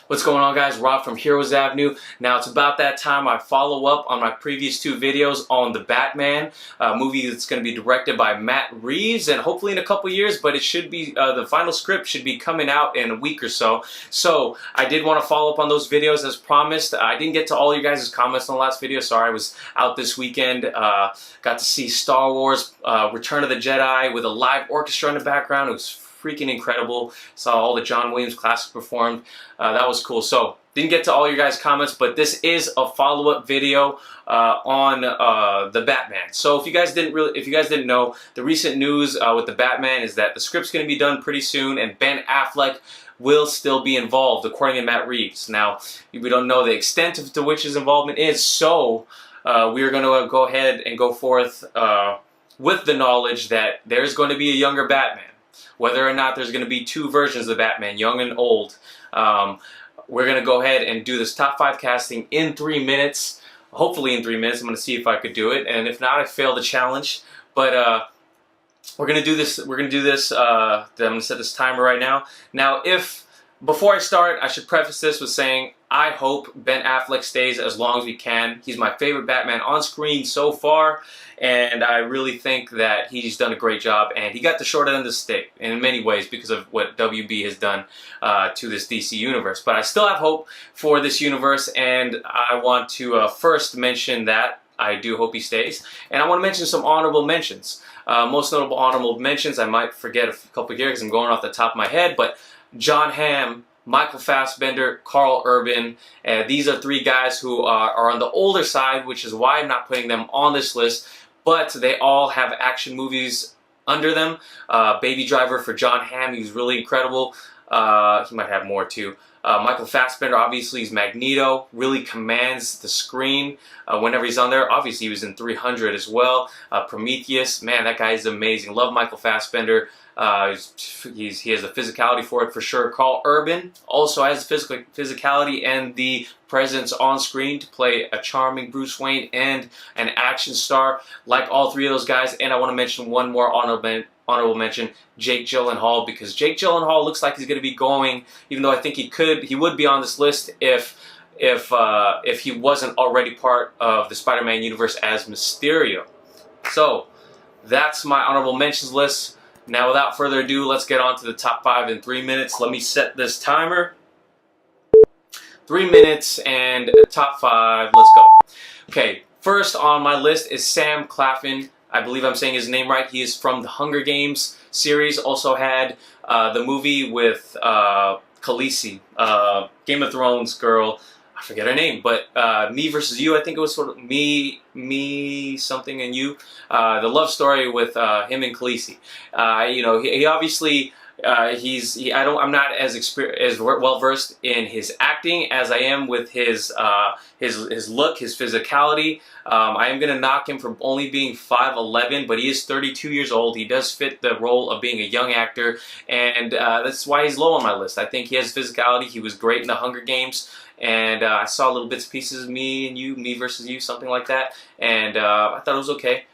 What's going on, guys? Rob from Heroes Avenue. Now it's about that time I follow up on my previous two videos on the Batman movie that's going to be directed by Matt Reeves, and hopefully in a couple years, but it should be, the final script should be coming out in a week or so. So I did want to follow up on those videos as promised. I didn't get to all you guys' comments on the last video. Sorry, I was out this weekend. Got to see Star Wars Return of the Jedi with a live orchestra in the background. It was freaking incredible. Saw all the John Williams classics performed. That was cool. So didn't get to all your guys' comments, but this is a follow-up video on the Batman. So if you guys didn't know, the recent news with the Batman is that the script's going to be done pretty soon, and Ben Affleck will still be involved, according to Matt Reeves. Now, we don't know the extent to which his involvement is, so we're going to go ahead and go forth with the knowledge that there's going to be a younger Batman. Whether or not there's going to be two versions of Batman, young and old. We're going to go ahead and do this top 5 casting in 3 minutes. Hopefully in 3 minutes. I'm going to see if I could do it. And if not, I failed the challenge. But we're going to do this. We're going to do this. I'm going to set this timer right now. Now, before I start, I should preface this with saying I hope Ben Affleck stays as long as we can. He's my favorite Batman on screen so far, and I really think that he's done a great job, and he got the short end of the stick in many ways because of what WB has done to this DC universe. But I still have hope for this universe, and I want to first mention that I do hope he stays, and I want to mention some honorable mentions. Most notable honorable mentions, I might forget a couple here because I'm going off the top of my head, but Jon Hamm, Michael Fassbender, Karl Urban. These are 3 guys who are on the older side, which is why I'm not putting them on this list, but they all have action movies under them. Baby Driver for Jon Hamm, he was really incredible. He might have more too. Michael Fassbender, obviously, he's Magneto, really commands the screen whenever he's on there. Obviously, he was in 300 as well. Prometheus, man, that guy is amazing. Love Michael Fassbender. He has the physicality for it for sure. Karl Urban also has the physicality and the presence on screen to play a charming Bruce Wayne and an action star like all 3 of those guys. And I want to mention one more honorable mention, Jake Gyllenhaal, because Jake Gyllenhaal looks like he's going to be going, even though I think he would be on this list if he wasn't already part of the Spider-Man universe as Mysterio. So that's my honorable mentions list. Now, without further ado, let's get on to the top 5 in 3 minutes. Let me set this timer. 3 minutes and top 5. Let's go. Okay, first on my list is Sam Claflin. I believe I'm saying his name right. He is from the Hunger Games series. Also had the movie with Khaleesi, Game of Thrones girl. I forget her name, but Me Versus You, I think it was sort of me something and you. The love story with him and Khaleesi. You know, he obviously I'm not as well versed in his acting as I am with his look, his physicality. I am gonna knock him for only being 5'11", but he is 32 years old. He does fit the role of being a young actor, and that's why he's low on my list. I think he has physicality. He was great in the Hunger Games. And I saw little bits and pieces of Me Versus You, something like that, and I thought it was okay.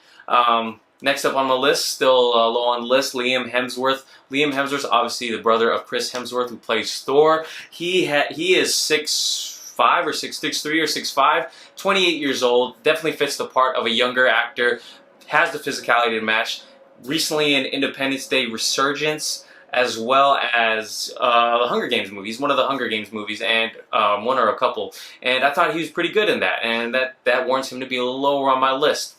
Next up on my list, still low on the list, Liam Hemsworth. Liam Hemsworth, obviously the brother of Chris Hemsworth, who plays Thor. He is 6'5" or 6'3" or 6'5", 28 years old. Definitely fits the part of a younger actor. Has the physicality to match. Recently in Independence Day Resurgence, as well as the Hunger Games movies, one of the Hunger Games movies, and one or a couple. And I thought he was pretty good in that, and that warrants him to be a little lower on my list.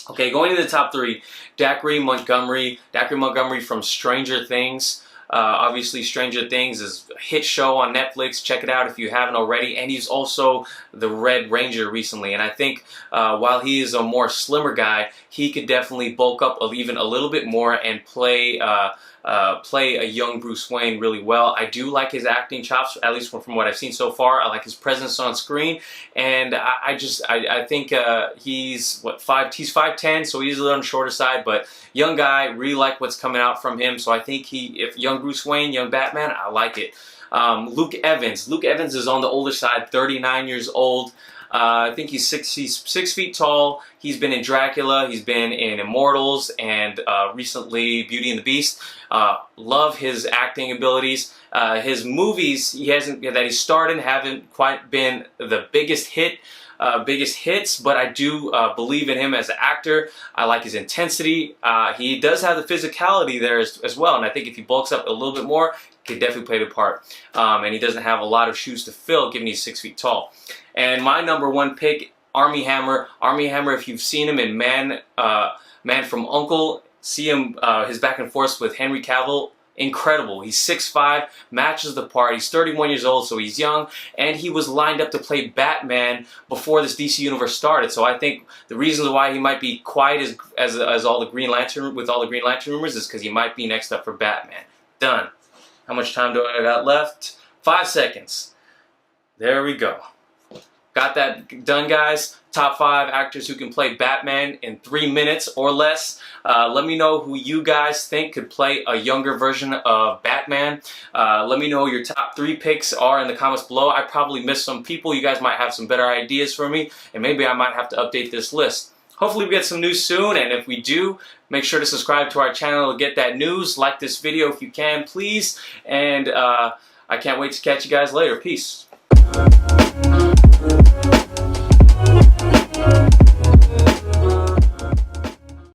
Okay, going to the top 3, Daiquiri Montgomery. Daiquiri Montgomery from Stranger Things. Obviously, Stranger Things is a hit show on Netflix. Check it out if you haven't already. And he's also the Red Ranger recently. And I think while he is a more slimmer guy, he could definitely bulk up even a little bit more and play a young Bruce Wayne really well. I do like his acting chops, at least from what I've seen so far. I like his presence on screen, and I think he's 5'10", so he's a little on the shorter side, but young guy, really like what's coming out from him. So I think if young Bruce Wayne, young Batman, I like it. Luke Evans. Luke Evans is on the older side, 39 years old. I think he's 6 feet tall. He's been in Dracula, he's been in Immortals, and recently Beauty and the Beast. Love his acting abilities. His movies that he starred in haven't quite been the biggest hits, but I do believe in him as an actor. I like his intensity. He does have the physicality there as well, and I think if he bulks up a little bit more, he could definitely play the part. And he doesn't have a lot of shoes to fill, given he's 6 feet tall. And my number one pick, Armie Hammer. Armie Hammer, if you've seen him in Man from U.N.C.L.E., see him, his back and forth with Henry Cavill, incredible. He's 6'5", matches the part. He's 31 years old, so he's young, and he was lined up to play Batman before this DC universe started. So I think the reasons why he might be quiet as all the Green Lantern rumors is because he might be next up for Batman. Done. How much time do I got left? 5 seconds. There we go. Got that done, guys. Top 5 actors who can play Batman in 3 minutes or less. Let me know who you guys think could play a younger version of Batman. Let me know your top 3 picks are in the comments below. I probably missed some people. You guys might have some better ideas for me, and maybe I might have to update this list. Hopefully we get some news soon, and if we do, make sure to subscribe to our channel to get that news. Like this video if you can, please. And I can't wait to catch you guys later. Peace.